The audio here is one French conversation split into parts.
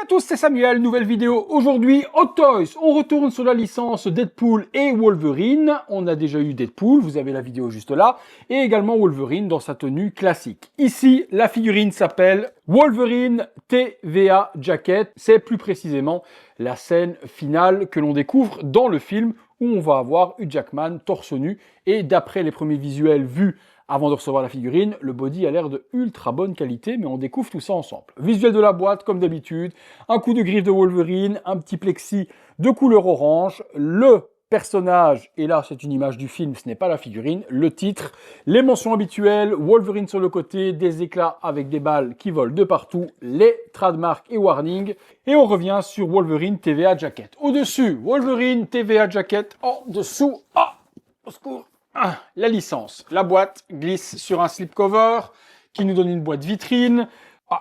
Salut à tous, c'est Samuel, nouvelle vidéo aujourd'hui Hot Toys. On retourne sur la licence Deadpool et Wolverine. On a déjà eu Deadpool, vous avez la vidéo juste là, et également Wolverine dans sa tenue classique. Ici, la figurine s'appelle Wolverine TVA Jacket. C'est plus précisément la scène finale que l'on découvre dans le film où on va avoir Hugh Jackman torse nu et d'après les premiers visuels vus avant de recevoir la figurine, le body a l'air de ultra bonne qualité, mais on découvre tout ça ensemble. Visuel de la boîte, comme d'habitude, un coup de griffe de Wolverine, un petit plexi de couleur orange, le personnage, et là c'est une image du film, ce n'est pas la figurine, le titre, les mentions habituelles, Wolverine sur le côté, des éclats avec des balles qui volent de partout, les trademarks et warnings, et on revient sur Wolverine TVA Jacket. Au-dessus, Wolverine TVA Jacket, en dessous, au secours, la licence. La boîte glisse sur un slipcover qui nous donne une boîte vitrine.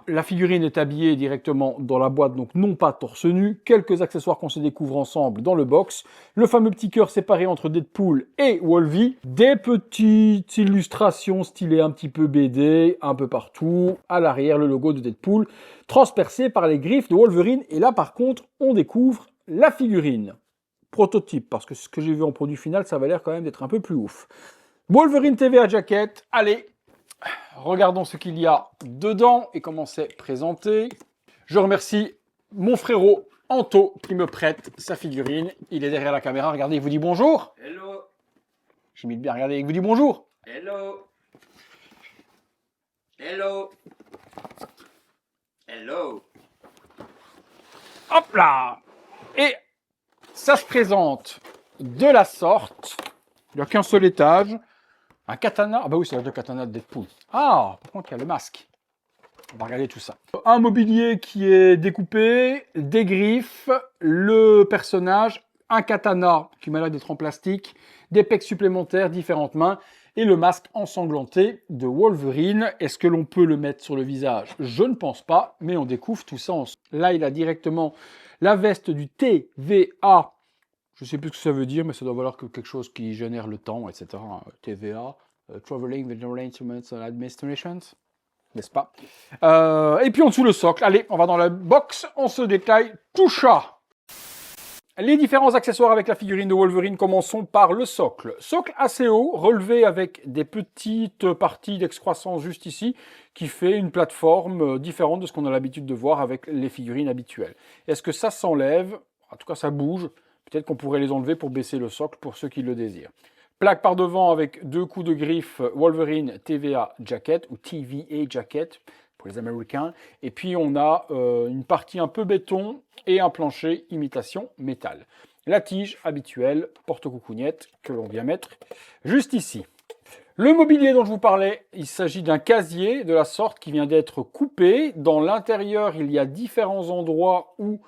La figurine est habillée directement dans la boîte, donc non pas torse nu. Quelques accessoires qu'on se découvre ensemble dans le box. Le fameux petit cœur séparé entre Deadpool et Wolvie. Des petites illustrations stylées un petit peu BD, un peu partout. À l'arrière, le logo de Deadpool, transpercé par les griffes de Wolverine. Et là, par contre, on découvre la figurine. Prototype, parce que ce que j'ai vu en produit final, ça va l'air quand même d'être un peu plus ouf. Wolverine TVA Jacket, allez, regardons ce qu'il y a dedans et comment c'est présenté. Je remercie mon frérot Anto qui me prête sa figurine. Il est derrière la caméra, regardez, il vous dit bonjour. Hello. J'imite bien, regardez, il vous dit bonjour. Hello. Hello. Hello. Hop là. Et ça se présente de la sorte. Il n'y a qu'un seul étage. Un katana. Ah bah oui, c'est le katana de Deadpool. Ah, par contre, il y a le masque. On va regarder tout ça. Un mobilier qui est découpé, des griffes, le personnage, un katana qui m'a l'air d'être en plastique, des pecs supplémentaires, différentes mains, et le masque ensanglanté de Wolverine. Est-ce que l'on peut le mettre sur le visage? Je ne pense pas, mais on découvre tout ça ensemble. Là, il a directement la veste du TVA. Je ne sais plus ce que ça veut dire, mais ça doit valoir que quelque chose qui génère le temps, etc. TVA, Traveling with Instruments and Administrations, n'est-ce pas? Et puis en dessous le socle. Allez, on va dans la box, on se détaille tout ça. Les différents accessoires avec la figurine de Wolverine, commençons par le socle. Socle assez haut, relevé avec des petites parties d'excroissance juste ici, qui fait une plateforme différente de ce qu'on a l'habitude de voir avec les figurines habituelles. Est-ce que ça s'enlève? En tout cas, ça bouge. Peut-être qu'on pourrait les enlever pour baisser le socle pour ceux qui le désirent. Plaque par devant avec deux coups de griffe Wolverine TVA Jacket ou TVA Jacket pour les Américains. Et puis on a une partie un peu béton et un plancher imitation métal. La tige habituelle porte-coucougnette que l'on vient mettre juste ici. Le mobilier dont je vous parlais, il s'agit d'un casier de la sorte qui vient d'être coupé. Dans l'intérieur, il y a différents endroits où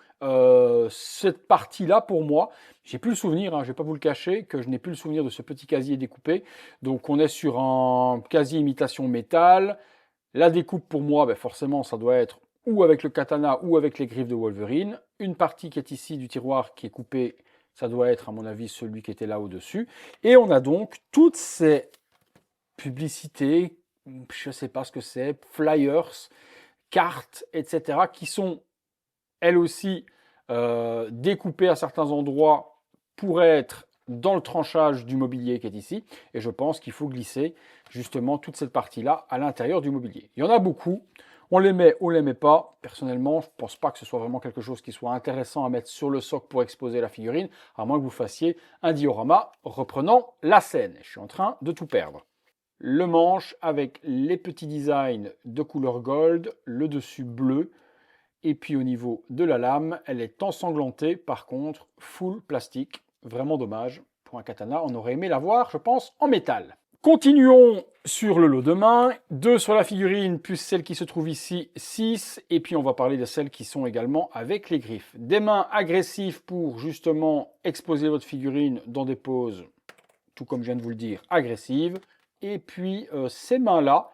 cette partie-là, pour moi, j'ai plus le souvenir, je ne vais pas vous le cacher, que je n'ai plus le souvenir de ce petit casier découpé. Donc on est sur un casier imitation métal. La découpe pour moi, forcément, ça doit être ou avec le katana ou avec les griffes de Wolverine. Une partie qui est ici du tiroir qui est coupée, ça doit être à mon avis celui qui était là au-dessus. Et on a donc toutes ces publicités, je ne sais pas ce que c'est, flyers, cartes, etc., qui sont elles aussi découpées à certains endroits pour être dans le tranchage du mobilier qui est ici. Et je pense qu'il faut glisser justement toute cette partie-là à l'intérieur du mobilier. Il y en a beaucoup. On les met ou on les met pas. Personnellement, je ne pense pas que ce soit vraiment quelque chose qui soit intéressant à mettre sur le socle pour exposer la figurine, à moins que vous fassiez un diorama reprenant la scène. Je suis en train de tout perdre. Le manche avec les petits designs de couleur gold, le dessus bleu. Et puis au niveau de la lame, elle est ensanglantée, par contre, full plastique. Vraiment dommage. Pour un katana, on aurait aimé la voir, je pense, en métal. Continuons sur le lot de mains. 2 sur la figurine, plus celle qui se trouve ici, 6. Et puis on va parler de celles qui sont également avec les griffes. Des mains agressives pour justement exposer votre figurine dans des poses, tout comme je viens de vous le dire, agressives. Et puis ces mains-là,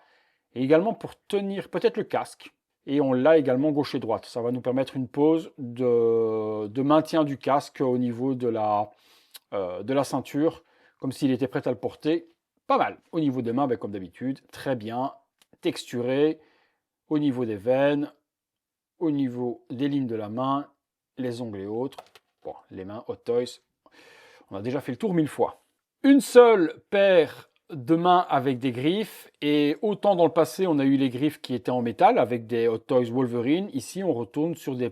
et également pour tenir peut-être le casque. Et on l'a également gauche et droite. Ça va nous permettre une pose de maintien du casque au niveau de la ceinture, comme s'il était prêt à le porter. Pas mal. Au niveau des mains, comme d'habitude, très bien, texturé. Au niveau des veines, au niveau des lignes de la main, les ongles et autres. Bon, les mains Hot Toys, on a déjà fait le tour 1000 fois. Une seule paire de mains avec des griffes, et autant dans le passé on a eu les griffes qui étaient en métal avec des Hot Toys Wolverine, ici on retourne sur des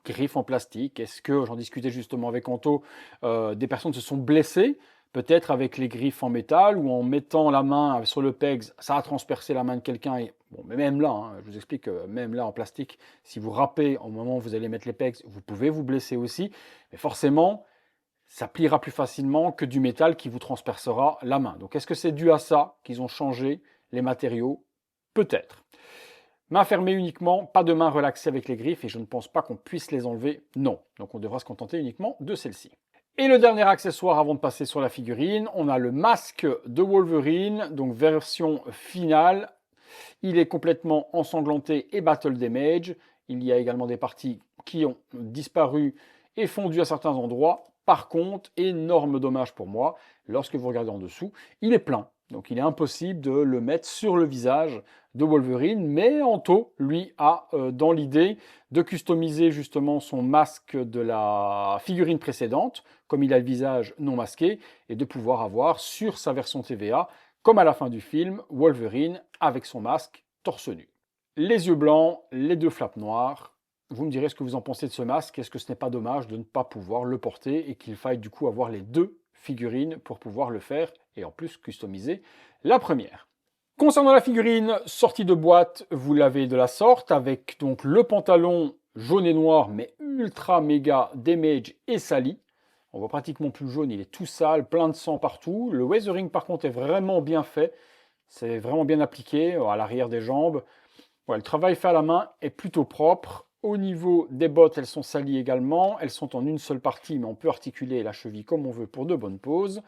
griffes en plastique. Est-ce que, j'en discutais justement avec Anto, des personnes se sont blessées, peut-être avec les griffes en métal, ou en mettant la main sur le pegs, ça a transpercé la main de quelqu'un. Bon, mais même là, hein, je vous explique que même là en plastique, si vous râpez au moment où vous allez mettre les pegs, vous pouvez vous blesser aussi, mais forcément, ça pliera plus facilement que du métal qui vous transpercera la main. Donc est-ce que c'est dû à ça qu'ils ont changé les matériaux? Peut-être. Main fermée uniquement, pas de main relaxée avec les griffes, et je ne pense pas qu'on puisse les enlever, non. Donc on devra se contenter uniquement de celle-ci. Et le dernier accessoire avant de passer sur la figurine, on a le masque de Wolverine, donc version finale. Il est complètement ensanglanté et battle damage. Il y a également des parties qui ont disparu et fondu à certains endroits. Par contre, énorme dommage pour moi, lorsque vous regardez en dessous, il est plein. Donc il est impossible de le mettre sur le visage de Wolverine, mais Anto, lui, a dans l'idée de customiser justement son masque de la figurine précédente, comme il a le visage non masqué, et de pouvoir avoir sur sa version TVA, comme à la fin du film, Wolverine avec son masque torse nu. Les yeux blancs, les deux flaps noirs. Vous me direz ce que vous en pensez de ce masque. Est-ce que ce n'est pas dommage de ne pas pouvoir le porter et qu'il faille du coup avoir les deux figurines pour pouvoir le faire et en plus customiser la première. Concernant la figurine sortie de boîte, vous l'avez de la sorte avec donc le pantalon jaune et noir mais ultra méga damage et sali. On voit pratiquement plus le jaune, il est tout sale, plein de sang partout. Le weathering par contre est vraiment bien fait. C'est vraiment bien appliqué à l'arrière des jambes. Ouais, le travail fait à la main est plutôt propre. Au niveau des bottes, elles sont salies également. Elles sont en une seule partie, mais on peut articuler la cheville comme on veut pour de bonnes poses.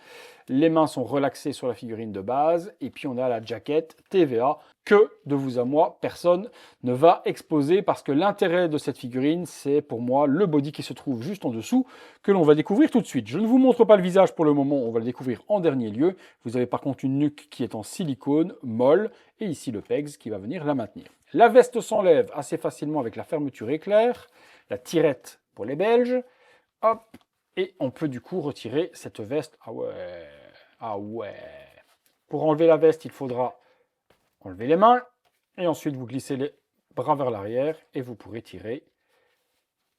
Les mains sont relaxées sur la figurine de base. Et puis on a la jaquette TVA que, de vous à moi, personne ne va exposer parce que l'intérêt de cette figurine, c'est pour moi le body qui se trouve juste en dessous que l'on va découvrir tout de suite. Je ne vous montre pas le visage pour le moment, on va le découvrir en dernier lieu. Vous avez par contre une nuque qui est en silicone, molle, et ici le pegs qui va venir la maintenir. La veste s'enlève assez facilement avec la fermeture éclair, la tirette pour les Belges, hop, et on peut du coup retirer cette veste. Ah ouais, ah ouais. Pour enlever la veste, il faudra enlever les mains, et ensuite vous glissez les bras vers l'arrière, et vous pourrez tirer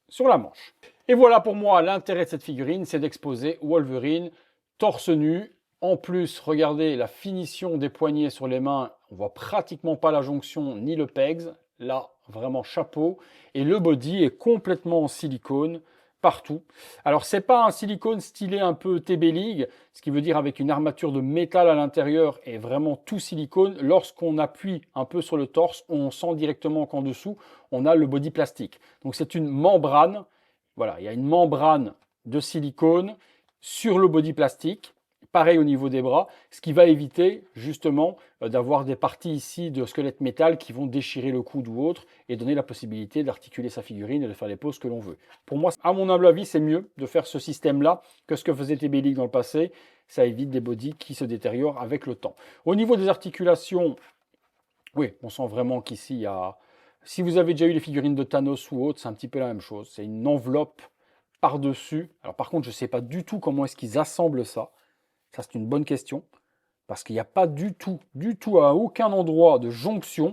sur la manche. Et voilà pour moi l'intérêt de cette figurine, c'est d'exposer Wolverine torse nu. En plus, regardez la finition des poignets sur les mains, on voit pratiquement pas la jonction ni le pegs. Là, vraiment chapeau. Et le body est complètement en silicone partout. Alors, c'est pas un silicone stylé un peu TB League, ce qui veut dire avec une armature de métal à l'intérieur et vraiment tout silicone. Lorsqu'on appuie un peu sur le torse, on sent directement qu'en dessous, on a le body plastique. Donc, c'est une membrane. Voilà, il y a une membrane de silicone sur le body plastique. Pareil au niveau des bras, ce qui va éviter justement d'avoir des parties ici de squelette métal qui vont déchirer le coude ou autre et donner la possibilité d'articuler sa figurine et de faire les poses que l'on veut. Pour moi, à mon humble avis, c'est mieux de faire ce système-là que ce que faisait TB League dans le passé. Ça évite des bodies qui se détériorent avec le temps. Au niveau des articulations, oui, on sent vraiment qu'ici, il y a... Si vous avez déjà eu les figurines de Thanos ou autres, c'est un petit peu la même chose. C'est une enveloppe par-dessus. Alors par contre, je ne sais pas du tout comment est-ce qu'ils assemblent ça. Ça, c'est une bonne question. Parce qu'il n'y a pas du tout, à aucun endroit de jonction.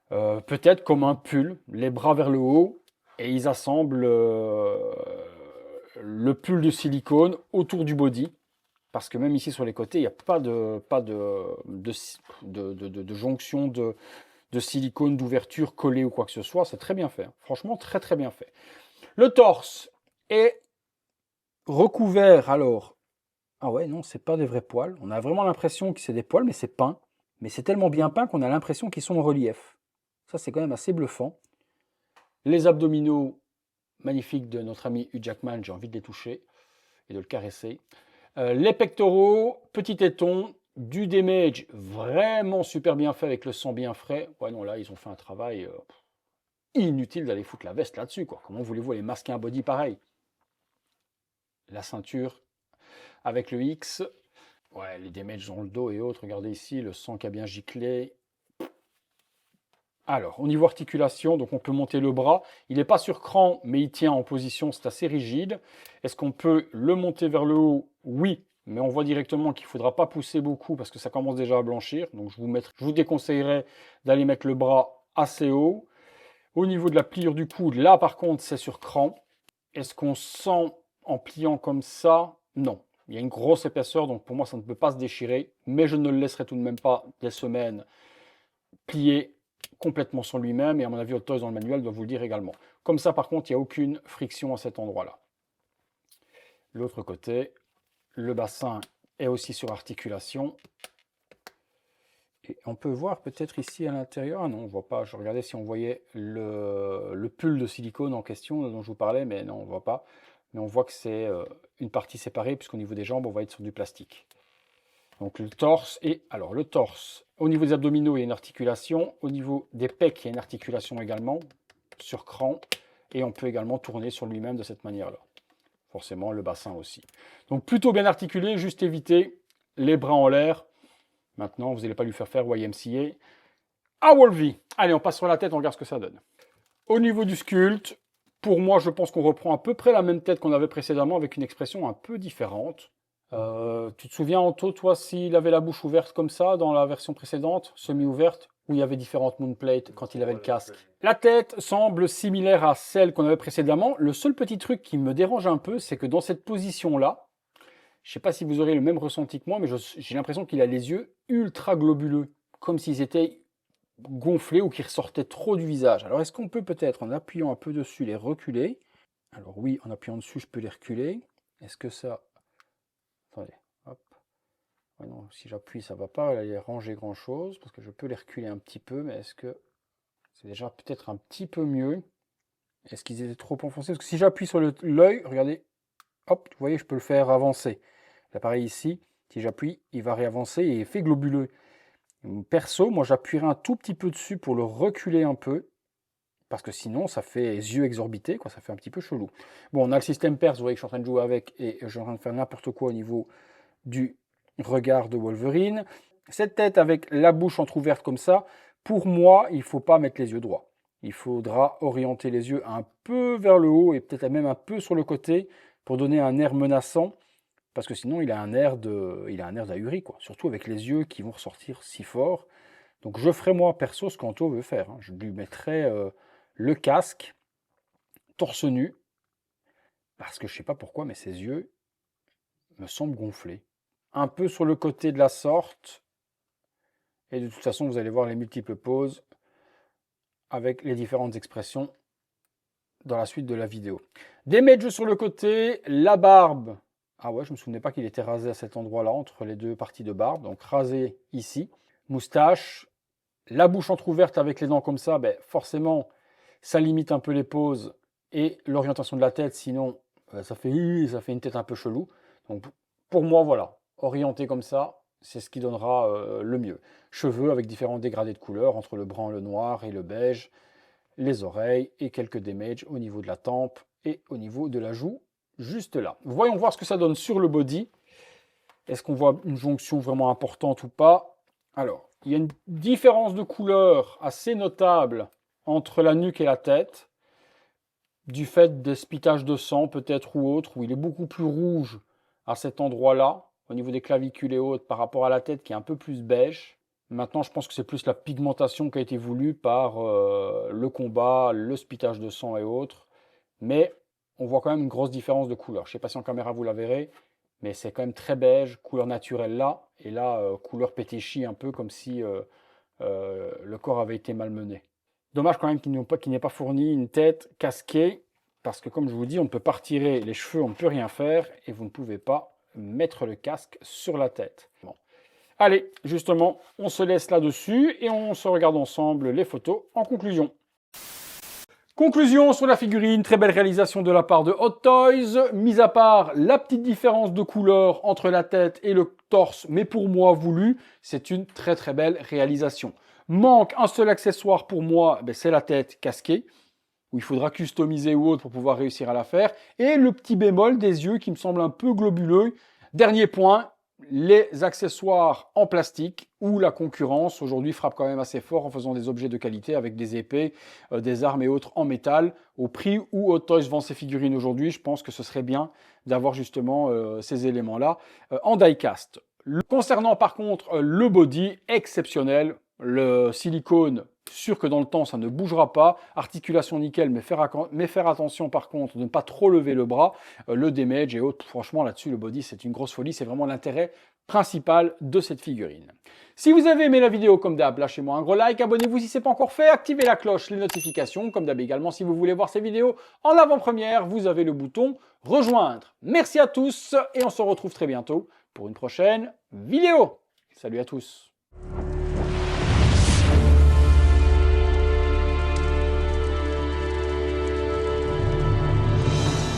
Peut-être comme un pull, les bras vers le haut, et ils assemblent le pull de silicone autour du body. Parce que même ici sur les côtés, il n'y a pas de jonction de silicone, d'ouverture collée ou quoi que ce soit. C'est très bien fait. Franchement, très très bien fait. Le torse est recouvert alors. Ah ouais, non, c'est pas des vrais poils. On a vraiment l'impression que c'est des poils, mais c'est peint. Mais c'est tellement bien peint qu'on a l'impression qu'ils sont en relief. Ça, c'est quand même assez bluffant. Les abdominaux magnifiques de notre ami Hugh Jackman, j'ai envie de les toucher et de le caresser. Les pectoraux, petit téton, du damage vraiment super bien fait avec le sang bien frais. Ouais, non, là, ils ont fait un travail inutile d'aller foutre la veste là-dessus, quoi. Comment voulez-vous aller masquer un body pareil? La ceinture avec le X. Ouais, les damages dans le dos et autres. Regardez ici, le sang qui a bien giclé. Alors, au niveau articulation, donc on peut monter le bras. Il n'est pas sur cran, mais il tient en position, c'est assez rigide. Est-ce qu'on peut le monter vers le haut? Oui, mais on voit directement qu'il ne faudra pas pousser beaucoup parce que ça commence déjà à blanchir. Donc je vous déconseillerais d'aller mettre le bras assez haut. Au niveau de la pliure du coude, là par contre, c'est sur cran. Est-ce qu'on sent en pliant comme ça? Non. Il y a une grosse épaisseur, donc pour moi, ça ne peut pas se déchirer. Mais je ne le laisserai tout de même pas des semaines plier complètement sur lui-même, et à mon avis, Hot Toys dans le manuel doit vous le dire également. Comme ça, par contre, il n'y a aucune friction à cet endroit-là. L'autre côté, le bassin est aussi sur articulation. Et on peut voir peut-être ici à l'intérieur, ah non, on ne voit pas, je regardais si on voyait le pull de silicone en question dont je vous parlais, mais non, on ne voit pas. Mais on voit que c'est une partie séparée, puisqu'au niveau des jambes, on va être sur du plastique. Donc le torse, et alors le torse, au niveau des abdominaux, il y a une articulation. Au niveau des pecs, il y a une articulation également, sur cran. Et on peut également tourner sur lui-même de cette manière-là. Forcément, le bassin aussi. Donc plutôt bien articulé, juste éviter les bras en l'air. Maintenant, vous n'allez pas lui faire YMCA à Wolvie. Allez, on passe sur la tête, on regarde ce que ça donne. Au niveau du sculpte, pour moi, je pense qu'on reprend à peu près la même tête qu'on avait précédemment avec une expression un peu différente. Tu te souviens, Anto, toi, s'il avait la bouche ouverte comme ça dans la version précédente, semi-ouverte, où il y avait différentes moonplates quand il avait le casque? La tête semble similaire à celle qu'on avait précédemment. Le seul petit truc qui me dérange un peu, c'est que dans cette position-là, je ne sais pas si vous aurez le même ressenti que moi, mais j'ai l'impression qu'il a les yeux ultra globuleux, comme s'ils étaient gonflés ou qu'ils ressortaient trop du visage. Alors est-ce qu'on peut peut-être, en appuyant un peu dessus, les reculer? Alors oui, en appuyant dessus, je peux les reculer. Est-ce que ça... Attendez, hop. Ouais, non, si j'appuie, ça ne va pas aller ranger grand-chose, parce que je peux les reculer un petit peu, mais est-ce que c'est déjà peut-être un petit peu mieux? Est-ce qu'ils étaient trop enfoncés? Parce que si j'appuie sur l'œil, regardez, hop, vous voyez, je peux le faire avancer. L'appareil ici, si j'appuie, il va réavancer et il fait globuleux. Perso, moi j'appuierai un tout petit peu dessus pour le reculer un peu, parce que sinon ça fait les yeux exorbités, quoi, ça fait un petit peu chelou. Bon, on a le système perse, vous voyez que je suis en train de jouer avec, et je suis en train de faire n'importe quoi au niveau du regard de Wolverine. Cette tête avec la bouche entrouverte comme ça, pour moi, il ne faut pas mettre les yeux droits. Il faudra orienter les yeux un peu vers le haut et peut-être même un peu sur le côté pour donner un air menaçant. Parce que sinon, il a un air d'ahuri, quoi. Surtout avec les yeux qui vont ressortir si fort. Donc je ferai moi, perso, ce qu'Anto veut faire. Je lui mettrai le casque, torse nu, parce que je ne sais pas pourquoi, mais ses yeux me semblent gonflés. Un peu sur le côté de la sorte. Et de toute façon, vous allez voir les multiples poses avec les différentes expressions dans la suite de la vidéo. Des medges sur le côté, la barbe. Ah ouais, je ne me souvenais pas qu'il était rasé à cet endroit-là, entre les deux parties de barbe. Donc rasé ici. Moustache. La bouche entrouverte avec les dents comme ça, ben forcément, ça limite un peu les poses et l'orientation de la tête. Sinon, ça fait une tête un peu chelou. Donc pour moi, voilà, orienté comme ça, c'est ce qui donnera le mieux. Cheveux avec différents dégradés de couleurs, entre le brun, le noir et le beige. Les oreilles et quelques damages au niveau de la tempe et au niveau de la joue, juste là. Voyons voir ce que ça donne sur le body. Est-ce qu'on voit une jonction vraiment importante ou pas? Alors, il y a une différence de couleur assez notable entre la nuque et la tête, du fait des spitages de sang peut-être ou autre, où il est beaucoup plus rouge à cet endroit-là, au niveau des clavicules et autres, par rapport à la tête qui est un peu plus beige. Maintenant, je pense que c'est plus la pigmentation qui a été voulue par le combat, le spitage de sang et autres. Mais on voit quand même une grosse différence de couleur. Je ne sais pas si en caméra vous la verrez, mais c'est quand même très beige, couleur naturelle là, et là, couleur pétéchie, un peu comme si le corps avait été malmené. Dommage quand même qu'il n'ait pas fourni une tête casquée, parce que comme je vous dis, on ne peut pas retirer les cheveux, on ne peut rien faire, et vous ne pouvez pas mettre le casque sur la tête. Bon. Allez, justement, on se laisse là-dessus, et on se regarde ensemble les photos en conclusion. Conclusion sur la figurine, très belle réalisation de la part de Hot Toys, mis à part la petite différence de couleur entre la tête et le torse, mais pour moi voulu, c'est une très très belle réalisation. Manque un seul accessoire pour moi, c'est la tête casquée, où il faudra customiser ou autre pour pouvoir réussir à la faire, et le petit bémol des yeux qui me semble un peu globuleux. Dernier point, les accessoires en plastique où la concurrence aujourd'hui frappe quand même assez fort en faisant des objets de qualité avec des épées, des armes et autres en métal. Au prix où Hot Toys vend ses figurines aujourd'hui, je pense que ce serait bien d'avoir justement ces éléments-là en die-cast. Concernant par contre le body, exceptionnel, le silicone, sûr que dans le temps ça ne bougera pas, articulation nickel, mais faire attention par contre de ne pas trop lever le bras, le damage et autres, franchement là-dessus le body c'est une grosse folie, c'est vraiment l'intérêt principal de cette figurine. Si vous avez aimé la vidéo comme d'hab, lâchez-moi un gros like, abonnez-vous si ce n'est pas encore fait, activez la cloche, les notifications, comme d'hab également si vous voulez voir ces vidéos en avant-première, vous avez le bouton rejoindre. Merci à tous et on se retrouve très bientôt pour une prochaine vidéo. Salut à tous.